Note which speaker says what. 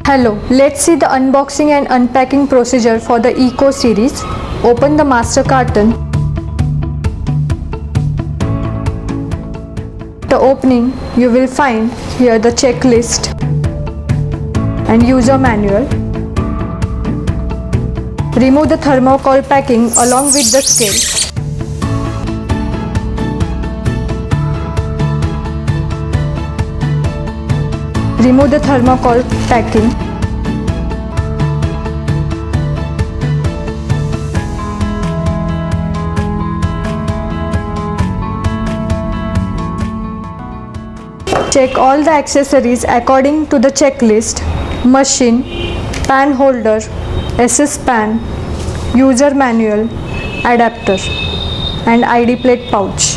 Speaker 1: Hello, let's see the unboxing and unpacking procedure for the Eco series. Open the master carton. The opening, you will find here the checklist and user manual. Remove the thermocol packing along with the scale. Remove the thermocol packing. Check all the accessories according to the checklist: machine, pan holder, SS pan, user manual, adapter and ID plate pouch.